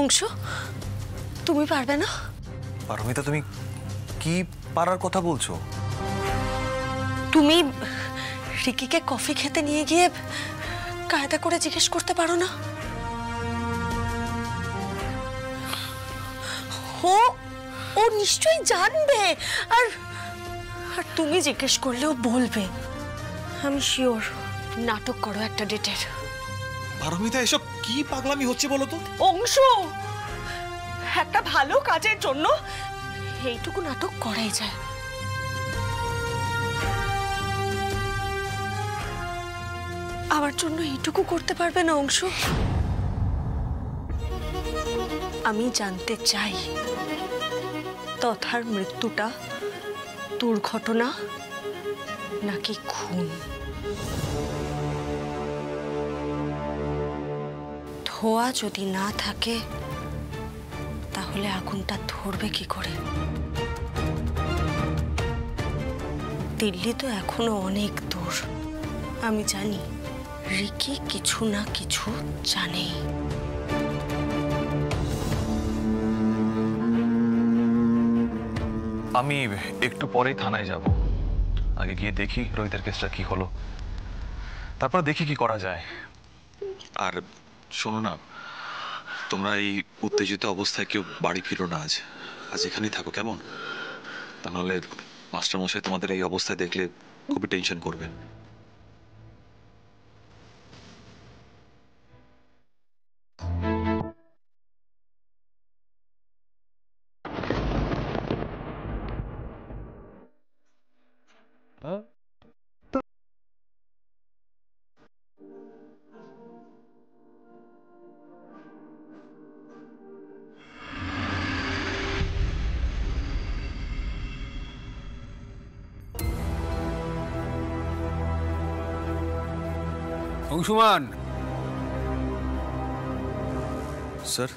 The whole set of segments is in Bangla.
অংশু, তুমি পারবে না? পারমিতা, তুমি কি পারার কথা বলছো? তুমি রিকিকে কফি খেতে নিয়ে গিয়ে কায়দা করে জিজ্ঞেস করতে পারো না? ও নিশ্চয়ই জানবে, আর তুমি জিজ্ঞেস করলেও বলবে। আমি শিওর। নাটক করো একটা ডেটের। পারমিতা, এসব কি পাগলামি হচ্ছে বলো তো? অংশু, একটা ভালো কাজের জন্য এইটুকু নাটক করাই যায়। আমার জন্য এইটুকু করতে পারবে না অংশু? আমি জানতে চাই তথার মৃত্যুটা দুর্ঘটনা নাকি খুন। ধোঁয়া যদি না থাকে তাহলে আগুনটা ধরবে কি করে? দিল্লি তো এখনো অনেক দূর। আমি জানি রিকি কিছু না কিছু জানে। আমি একটু পরেই থানায় যাব। আগে গিয়ে দেখি রোহিতের কেসটা কি হলো, তারপর দেখি কি করা যায়। আর শোনো না, তোমরা এই উত্তেজিত অবস্থায় কেউ বাড়ি ফিরো না। আজ এখানেই থাকো, কেমন? তা নাহলে মাস্টারমশাই তোমাদের এই অবস্থায় দেখলে খুবই টেনশন করবে। অংশুমান, স্যার।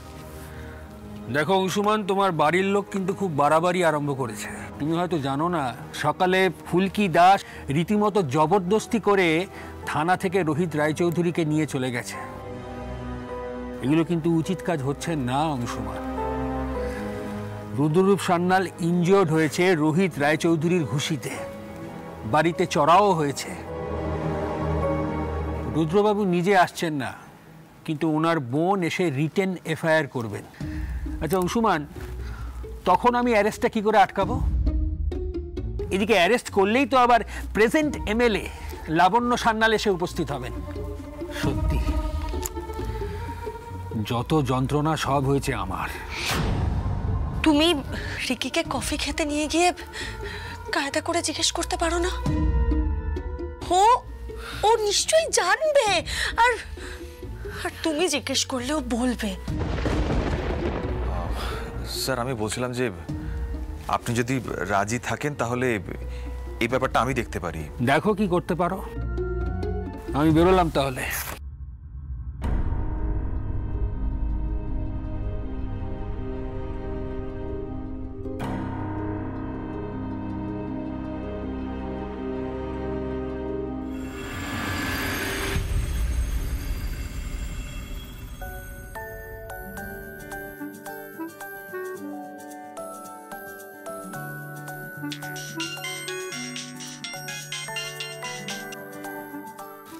দেখো অংশুমান, তোমার বাড়ির লোক কিন্তু খুব বাড়াবাড়ি আরম্ভ করেছে। তুমি হয়তো জানো না, সকালে ফুলকি দাস রীতিমতো জবরদস্তি করে থানা থেকে রোহিত রায়চৌধুরীকে নিয়ে চলে গেছে। এগুলো কিন্তু উচিত কাজ হচ্ছে না অংশুমান। রুদ্ররূপ সান্যাল ইনজিওর্ড হয়েছে রোহিত রায়চৌধুরীর ঘুষিতে, বাড়িতে চড়াও হয়েছে। রুদ্রবাবু নিজে আসছেন না, কিন্তু ওনার বোন এসে রিটেন এফআইআর করবেন। আচ্ছা অংশুমান, তখন আমি অ্যারেস্টটা কি করে আটকাবো? এদিকে অ্যারেস্ট করলেই তো আবার প্রেজেন্ট এমএলএ লাবণ্য সান্যাল এসে উপস্থিত হবেন। সত্যি যত যন্ত্রণা সব হয়েছে আমার। তুমি রিকিকে কফি খেতে নিয়ে গিয়ে কায়দা করে জিজ্ঞেস করতে পারো না? ও নিশ্চয়ই জানবে, আর তুমি জিজ্ঞেস করলেও বলবে। স্যার, আমি বলছিলাম যে আপনি যদি রাজি থাকেন তাহলে এই ব্যাপারটা আমি দেখতে পারি। দেখো কি করতে পারো। আমি বেরোলাম তাহলে।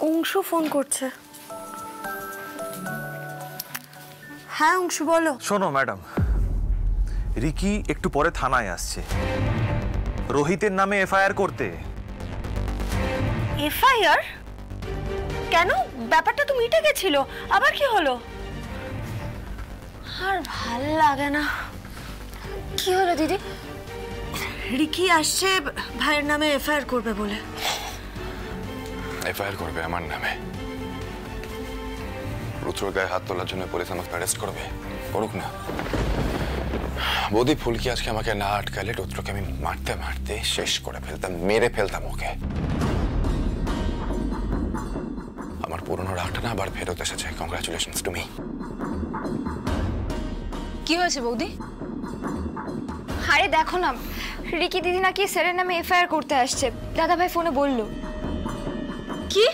অংশু ফোন করছে। হ্যাঁ অংশু, বলো। শোনো ম্যাডাম, রিকি একটু পরে থানায় আসছে রোহিতের নামে এফআইআর করতে। এফআইআর? কেন? ব্যাপারটা তো মিটে গেছিল, আবার কি হলো? আর ভাল লাগে না। কি হলো দিদি? রিকি আসছে ভাইয়ের নামে এফআইআর করবে বলে। এফআইআর করবে আমার নামে? রুদ্রর গায়ে হাত তোলার জন্য পুলিশ আমাকে অ্যারেস্ট করবে? করুক না। বৌদি, ফুলকি আজকে আমাকে না আটকালে রুদ্রকে আমি মারতে মারতে শেষ করে ফেলতাম, মেরে ফেলতাম ওকে। আমার পুরনো রাগটা না আবার ফেরত এসেছে। Congratulations to me. কি হয়েছে বৌদি? আরে দেখো না, রিকি দিদি নাকি স্যারের নামে এফআইআর করতে আসছে, দাদা ভাই ফোনে বললো। কি?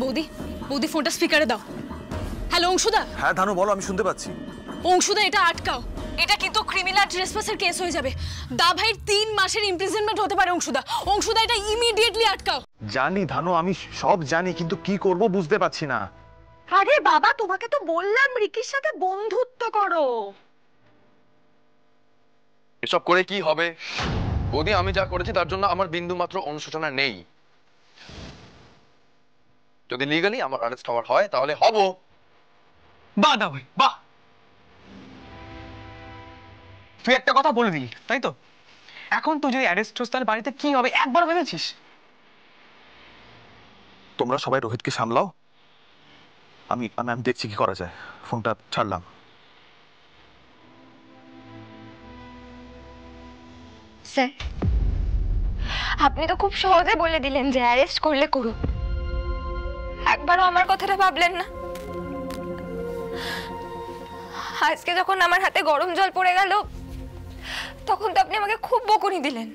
বৌদি, বৌদি ফোনটা স্পিকারে দাও। হ্যালো অংশুদা। হ্যাঁ ধানু বলো, আমি শুনতে পাচ্ছি। অংশুদা, এটা আটকাও, এটা কিন্তু ক্রিমিনাল ট্রেসপাসের কেস হয়ে যাবে। দা ভাইয়ের 3 মাসের ইমপ্রিজনমেন্ট হতে পারে অংশুদা। অংশুদা, এটা ইমিডিয়েটলি আটকাও। জানি ধানু, আমি সব জানি, কিন্তু কি করব বুঝতে পারছি না। আরে বাবা, তোমাকে তো বললাম রিকির সাথে বন্ধুত্ব করো। এসব করে কি হবে বৌদি? আমি যা করেছি তার জন্য আমার বিন্দু মাত্র অনুশোচনা নেই। যদি লিগালি আমার অ্যারেস্ট হওয়ার হয় তাহলে হব। বাহ দা ভাই বাহ, তুই একটা কথা বলে দিলি তাই তো। এখন তুই যদি অ্যারেস্ট হোস তাহলে বাড়িতে কি হবে একবার ভেবেছিস? তোমরা সবাই রোহিতকে সামলাও, আমি আমি দেখছি কি করা যায়। ফোনটা ছাড়লাম। স্যার, আপনি তো খুব সহজে বলে দিলেন যে অ্যারেস্ট করলে করুক, একবারও আমার কথাটা ভাবলেন না। আজকে যখন আমার হাতে গরম জল পড়ে গেল তখন তো আপনি আমাকে খুব বকুনি দিলেন।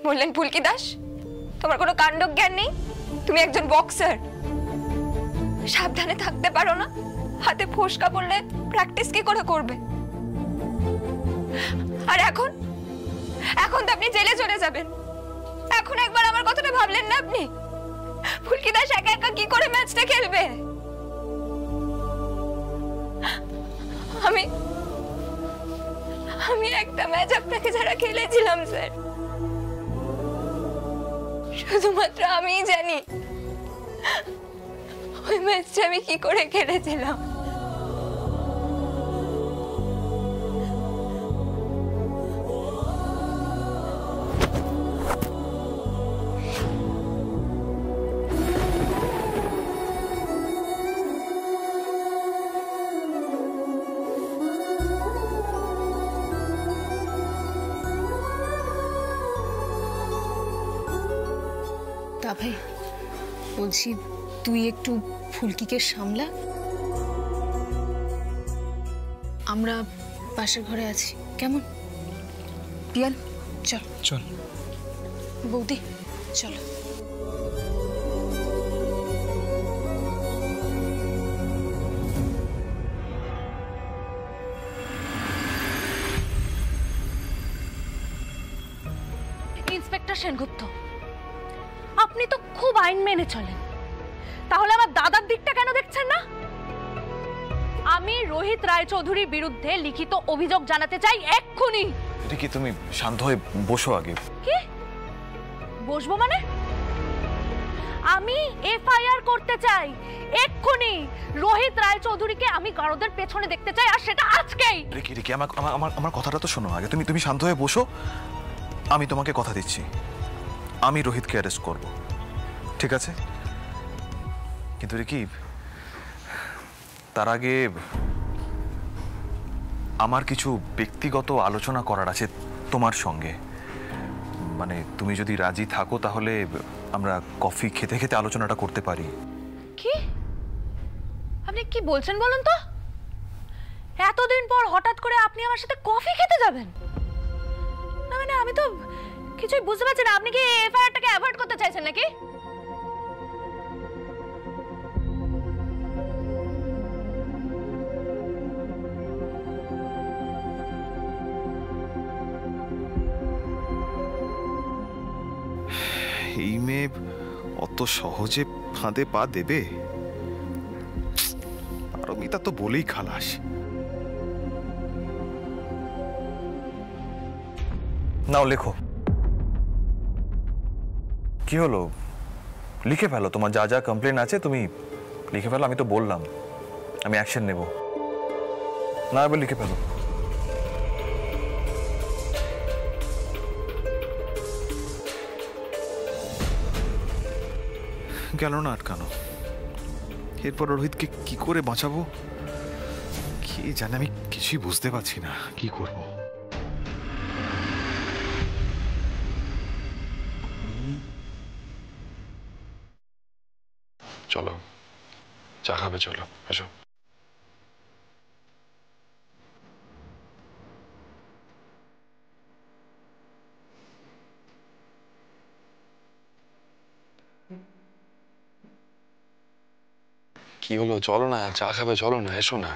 বললেন ফুলকি দাস, তোমার কোনো কাণ্ডজ্ঞান নেই, তুমি একজন বক্সার, সাবধানে থাকতে পারো না, হাতে ফোসকা পড়লে প্র্যাকটিস কি করে করবে। আর এখন এখন তো আপনি জেলে চলে যাবেন। এখন একবার আমার কথাটা ভাবলেন না আপনি? ফুলকি দাস একা একা কি করে ম্যাচটা খেলবে? আমি আমি একটা ম্যাচ আপনাকে যারা খেলেছিলাম স্যার, শুধুমাত্র আমিই জানি ওই ম্যাচটা আমি কি করে খেলেছিলাম। দা ভাই, বলছি তুই একটু ফুলকিকে সামলা, আমরা পাশের ঘরে আছি, কেমন? পিয়াল চল চল। বৌদি চলো। ইন্সপেক্টর সেনগুপ্ত, আপনি তো খুব আইন মেনে চলেন, তাহলে আমার দাদার দিকটা কেন দেখছেন না? আমি রোহিত রায়চৌধুরীর বিরুদ্ধে লিখিত অভিযোগ জানাতে চাই এক্ষুনি। এটা কি, তুমি শান্ত হয়ে বসো আগে। কি বসবো মানে? আমি এফআইআর করতে চাই এক্ষুনি। রোহিত রায়চৌধুরীকে আমি গারদের পেছনে দেখতে চাই, আর সেটা আজকেই। রিকি রিকি, আমার আমার আমার কথাটা তো শোনো আগে। তুমি শান্ত হয়ে বসো, আমি তোমাকে কথা দিচ্ছি, আমি রোহিতকে অ্যারেস্ট করব, ঠিক আছে? কিন্তু রিকি, তার আগে আমার কিছু ব্যক্তিগত আলোচনা করার আছে তোমার সঙ্গে। মানে তুমি যদি রাজি থাকো তাহলে আমরা কফি খেতে খেতে আলোচনাটা করতে পারি। কি আপনি কি বলছেন বলুন তো? এতদিন পর হঠাৎ করে আপনি আমার সাথে কফি খেতে যাবেন? না মানে আমি তো কিছুই বুঝতে পারছি না। আপনি কি এফআইআরটাকে অ্যাভয়েড করতে চাইছেন নাকি? এই মেয়ে অত সহজে ফাঁদে পা দেবে? পারমিতা তো বলেই খালাস। নাও লেখো। কি হলো, লিখে ফেলো, তোমার যা যা কমপ্লেন আছে তুমি লিখে ফেলো। আমি তো বললাম আমি অ্যাকশন নেব, না এবার লিখে ফেলো। গেল না আটকানো, এরপর রোহিতকে কি করে বাঁচাবো কি জানে, আমি কিছুই বুঝতে পারছি না কি করব। চলো চা খাবে, চলো এসো। কি হলো? চলো না, চা খাবে, চলো না, এসো না,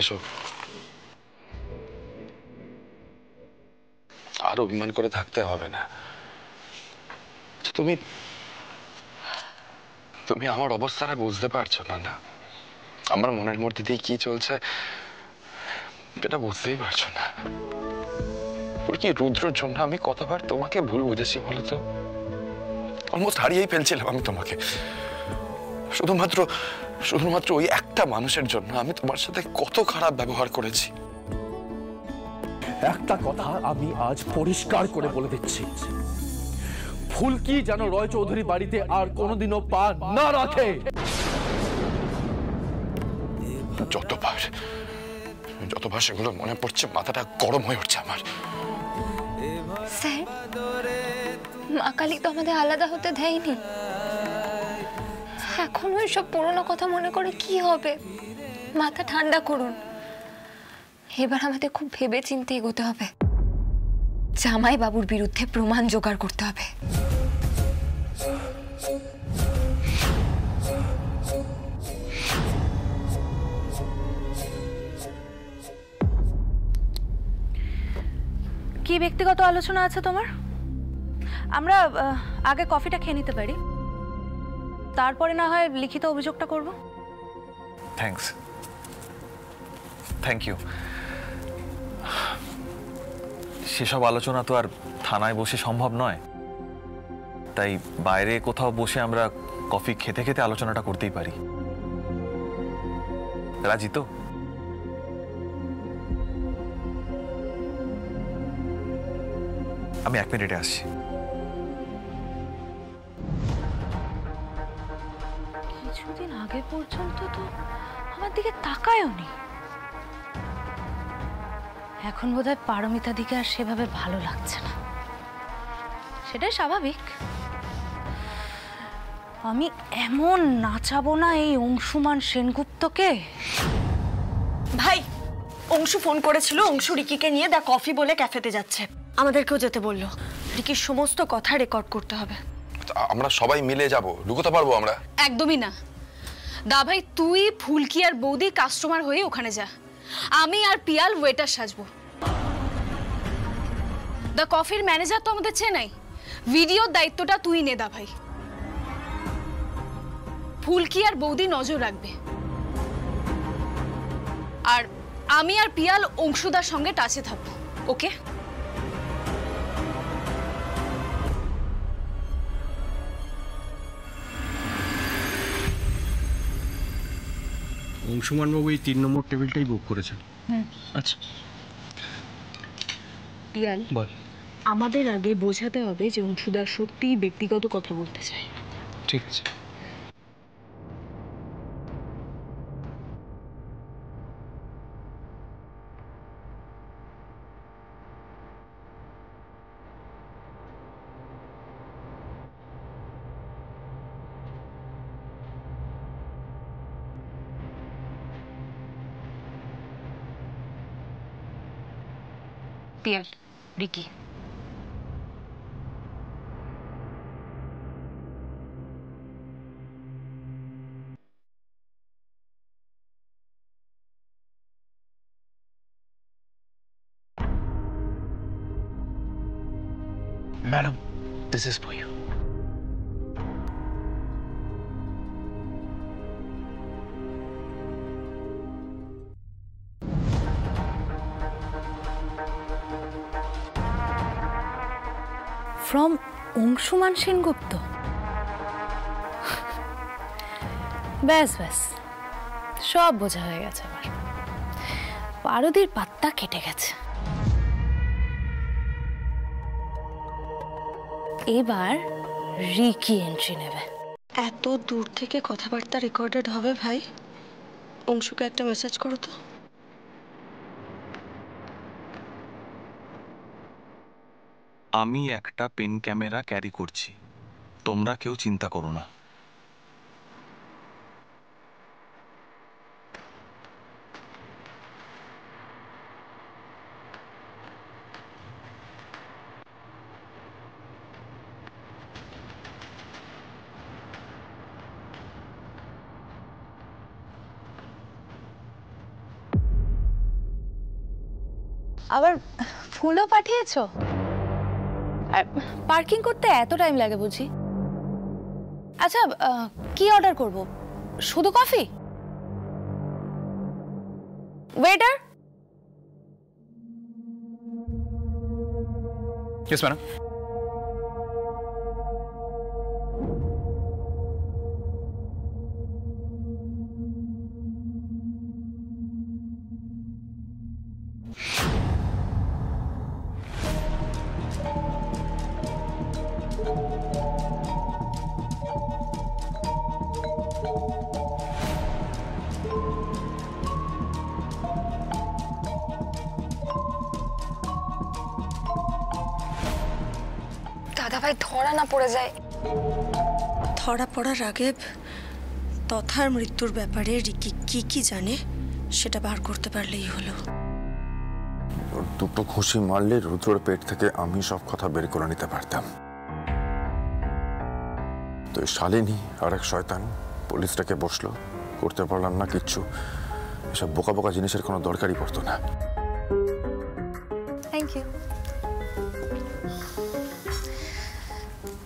এসো। আর অভিমান করে থাকতে হবে না। তুমি তুমি আমার অবস্থাটা বুঝতে পারছো না? না, আমার মনের মধ্যে দিয়ে কি চলছে এটা বুঝতেই পারছো না। কি রুদ্রর জন্য আমি কতবার তোমাকে ভুল বুঝেছি বলতো? অলমোস্ট হারিয়েই ফেলছিলাম আমি তোমাকে। শুধুমাত্র ওই একটা মানুষের জন্য আমি তোমার সাথে কত খারাপ ব্যবহার করেছি। একটা কথা আমি আজ পরিষ্কার করে বলে দিচ্ছি, ফুলকি যেন রয় চৌধুরী বাড়িতে আর কোনোদিনও পা না রাখে। যতবার সেগুলো মনে পড়ছে মাথাটা গরম হয়ে উঠছে আমার। স্যার, মা কালী তো আমাদের আলাদা হতে দেয়নি। এখন ওই সব পুরনো কথা মনে করে কি হবে? মাথা ঠান্ডা করুন। এবার আমাদের খুব ভেবে চিন্তে এগোতে হবে। জামাই বাবুর বিরুদ্ধে প্রমাণ জোগাড় করতে হবে। কি ব্যক্তিগত আলোচনা আছে তোমার? আমরা আগে কফিটা খেয়ে নিতে পারি, তারপরে না হয় লিখিত অভিযোগটা করব। Thank you. সেসব আলোচনা তো আর থানায় বসে সম্ভব নয়, তাই বাইরে কোথাও বসে আমরা কফি খেতে খেতে আলোচনাটা করতেই পারি। রাজি তো? আমি 1 মিনিটে আসছি। কিছুদিন আগে পর্যন্ত তো আমার দিকে তাকায়ওনি, এখন বোধহয় পারমিতা দিকে আর সেভাবে ভালো লাগছে না। সেটাই স্বাভাবিক। আমি এমন নাচাবো না এই অংশুমান সেনগুপ্তকে। ভাই, অংশু ফোন করেছিল, অংশু রিকিকে নিয়ে দা কফি বলে ক্যাফেতে যাচ্ছে। আমাদেরকেও যেতে বললো। রিকির সমস্ত কথা রেকর্ড করতে হবে। আমরা সবাই মিলে যাব, লুকোতে পারবো আমরা? একদমই না। দা ভাই, তুই ফুলকি আর বৌদি কাস্টমার হয়ে ওখানে যা, আমি আর পিয়াল ওয়েটার সাজবো। দা কফির ম্যানেজার তো আমাদের চেনাই, ভিডিওর দায়িত্বটা তুই নে দা ভাই। ফুলকি আর বৌদি নজর রাখবে, আর আমি আর পিয়াল অংশুদার সঙ্গে টাচে থাকবো। ওকে? অংশুমানবাবু এই 3 নম্বর টেবিলটাই বুক করেছেন। আচ্ছা পিয়াল, বল। আমাদের আগে বোঝাতে হবে যে অংশুদা সত্যিই ব্যক্তিগত কথা বলতে চায়। ঠিক আছে। Piyal, Ricky. Madam, this is for you. From Anshuman Sengupta. ব্যাস ব্যাস, সব বোঝা হয়ে গেছে। আমার পারদের পাত্তা কেটে গেছে। এবার রিকি এন্ট্রি নেবে। এত দূর থেকে কথাবার্তা রেকর্ডেড হবে ভাই? অংশুকে একটা মেসেজ করো তো। আমি একটা পেন ক্যামেরা ক্যারি করছি, তোমরা কেউ চিন্তা করো না। আবার ফুলও পাঠিয়েছো? আর পার্কিং করতে এত টাইম লাগে বুঝি? আচ্ছা, কি অর্ডার করব? শুধু কফি? ওয়েটার। Yes madam. দাদা ভাই ধরা না পড়ে যায়। ধরা পড়ার আগে তথার মৃত্যুর ব্যাপারে রিকি কি কি জানে সেটা বার করতে পারলেই হলো। দুটো ঘুষি মারলে রুদ্রর পেট থেকে আমি সব কথা বের করে নিতে পারতাম। তো শালিনী আর এক শয়তান পুলিশটাকে বসলো, করতে পারলাম না কিচ্ছু। এসব বোকা বোকা জিনিসের কোনো দরকারই পড়তো না। Thank you.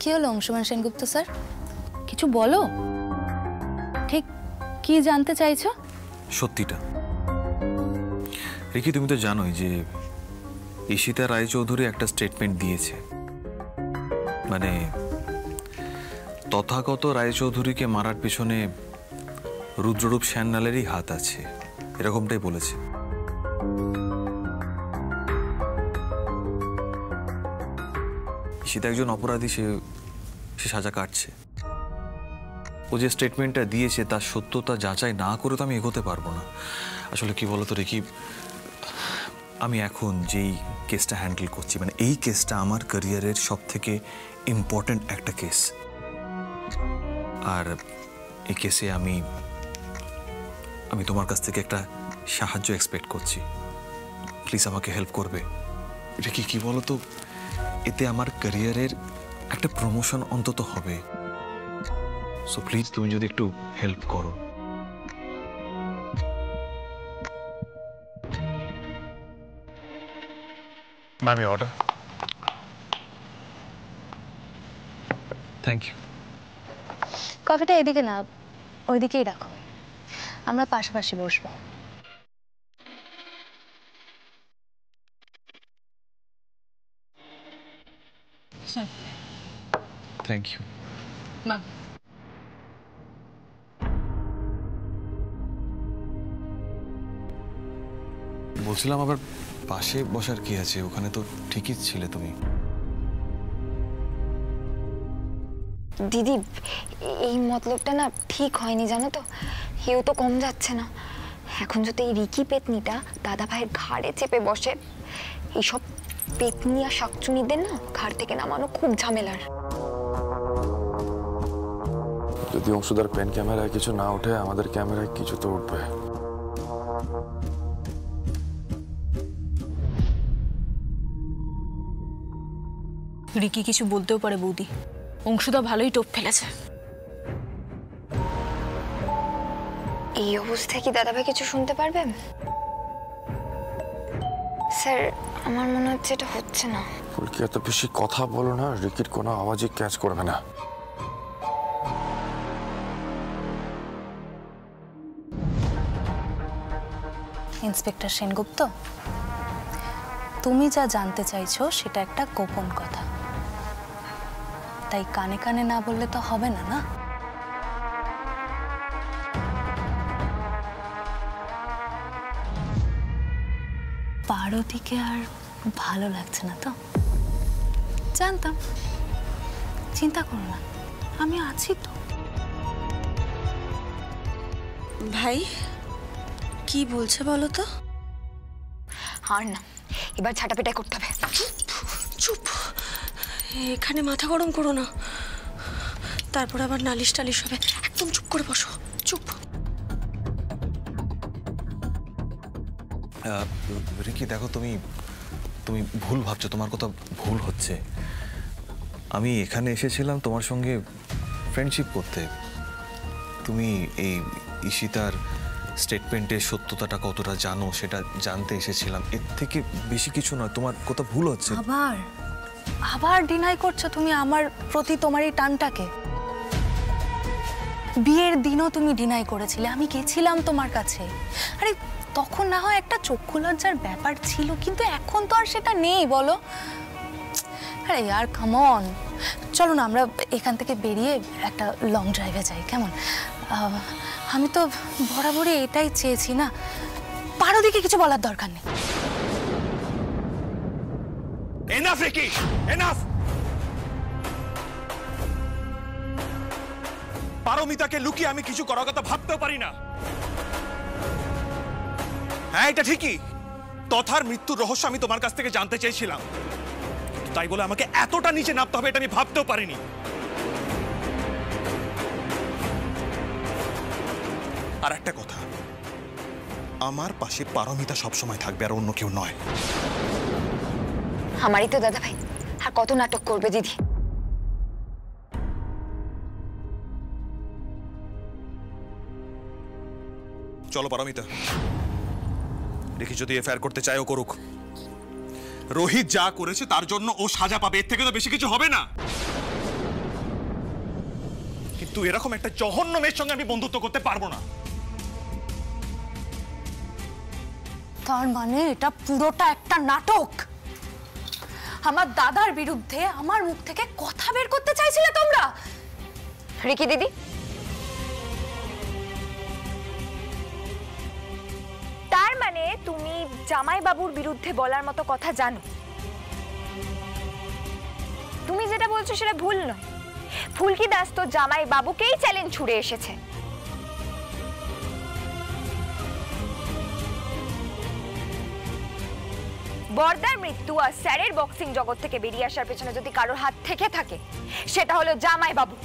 কি হলো অংশুমান সেনগুপ্ত স্যার, কিছু বলো। ঠিক কি জানতে চাইছো? সত্যিটা রিকি, তুমি তো জানোই যে ঈশিতা রায়চৌধুরী একটা স্টেটমেন্ট দিয়েছে, মানে তথাগত রায়চৌধুরীকে মারার পিছনে রুদ্ররূপ শ্যান্নালেরই হাত আছে, এরকমটাই বলেছে। ঈশিতা একজন অপরাধী, সে সাজা কাটছে। ও যে স্টেটমেন্টটা দিয়েছে তার সত্যতা যাচাই না করে তো আমি এগোতে পারবো না। আসলে কি বলতো রিকি, আমি এখন যেই কেসটা হ্যান্ডেল করছি, মানে এই কেসটা আমার ক্যারিয়ারের সব থেকে ইম্পর্টেন্ট একটা কেস। আর এই কেসে আমি তোমার কাছ থেকে একটা সাহায্য এক্সপেক্ট করছি। প্লিজ আমাকে হেল্প করবে। রিকি, কি বলতো, এতে আমার ক্যারিয়ারের একটা প্রমোশন অন্তত হবে। সো প্লিজ তুমি যদি একটু হেল্প করো। Ma'am, order. Thank you. কফিটা এদিকে না, ওইদিকেই রাখো, আমরা পাশাপাশি বসবো। Thank you. বলছিলাম আবার পাশে বসার কি আছে, ওখানে তো ঠিকই ছিলে তুমি। দিদি, এই মতলবটা না ঠিক হয়নি জানো তো। কেউ তো কম যাচ্ছে না। এখন যদি এই রিকি পেতনিটা দাদা ভাইয়ের ঘাড়ে চেপে বসে, এইসব পেতনি আর শাকচুনিদের না ঘাড় থেকে নামানো খুব ঝামেলার। যদি অংশুদার পেন ক্যামেরায় কিছু না ওঠে, আমাদের ক্যামেরায় কিছু তো উঠবে। রিকি কিছু বলতেও পারে বৌদি, অংশুদা ভালোই টোপ ফেলেছে। এই অবস্থায় কি দাদা ভাই কিছু শুনতে পারবে? স্যার, আমার মনে হচ্ছে এটা হচ্ছে না। ফুলকি, এত বেশি কথা বলো না, রিকির কোনো আওয়াজই ক্যাচ করবে না। ইন্সপেক্টর সেনগুপ্ত, তুমি যা জানতে চাইছো সেটা একটা গোপন কথা, তাই কানে কানে না বললে তো হবে না, না? পার্বতীকে আর ভালো লাগছে না তো? জানতাম, চিন্তা করো না, আমি আছি তো। ভাই কি বলছে বলো তো? আর না, এবার ছাটাপিটাই করতে হবে। চুপ, এখানে মাথা গরম করো না, তারপর আবার নালিশ টালিশ হবে। একদম চুপ করে বসো, চুপ। রিকি দেখো, তুমি ভুল ভাবছো, তোমার কথা ভুল হচ্ছে। আমি এখানে এসেছিলাম তোমার সঙ্গে ফ্রেন্ডশিপ করতে। তুমি এই ঈশিতার স্টেটমেন্টের সত্যতাটা কতটা জানো সেটা জানতে এসেছিলাম, এর থেকে বেশি কিছু নয়। তোমার কোথাও ভুল হচ্ছে। আবার ডিনাই করছো তুমি আমার প্রতি তোমার এই টানটাকে। বিয়ের দিনও তুমি ডিনাই করেছিলে, আমি গেছিলাম তোমার কাছে। আরে তখন না হয় একটা চক্ষু লজ্জার ব্যাপার ছিল, কিন্তু এখন তো আর সেটা নেই, বলো? আরে ইয়ার কাম অন, চলো না আমরা এখান থেকে বেরিয়ে একটা লং ড্রাইভে যাই, কেমন? আমি তো বরাবরই এটাই চেয়েছি না। পারোদিকে কিছু বলার দরকার নেই। Enough Ricky, enough. পারমিতাকে লুকিয়ে আমি কিছু করার কথা ভাবতেও পারি না। হ্যাঁ, এটা ঠিকই, তথার মৃত্যুর রহস্য আমি তোমার কাছ থেকে জানতে চেয়েছিলাম, তাই বলে আমাকে এতটা নিচে নামতে হবে এটা আমি ভাবতেও পারিনি। আর একটা কথা, আমার পাশে পারমিতা সবসময় থাকবে, আর অন্য কেউ নয়। আমারই তো দাদা ভাই, আর কত নাটক করবে দিদি? চলো পারমিতা, দেখি যদি এফআইআর করতে চায় ও করুক। রোহিত যা করেছে তার জন্য ও সাজা পাবে, এর থেকে তো বেশি কিছু হবে না। কিন্তু এরকম একটা জঘন্য মেয়ের সঙ্গে আমি বন্ধুত্ব করতে পারবো না। তার মানে এটা পুরোটা একটা নাটক। আমার দাদার বিরুদ্ধে আমার মুখ থেকে কথা বের করতে চাইছিলে তোমরা? রিকি দিদি, তার মানে তুমি জামাইবাবুর বিরুদ্ধে বলার মতো কথা জানো? তুমি যেটা বলছো সেটা ভুল নয়। ফুলকি দাস তো জামাইবাবুকেই চ্যালেঞ্জ ছুড়ে এসেছে। বর্দার মৃত্যু আর স্যারের বক্সিং জগৎ থেকে বেরিয়ে আসার পেছনে যদি কারোর হাত থেকে থাকে, সেটা হলো জামাইবাবু,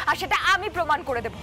আর সেটা আমি প্রমাণ করে দেব।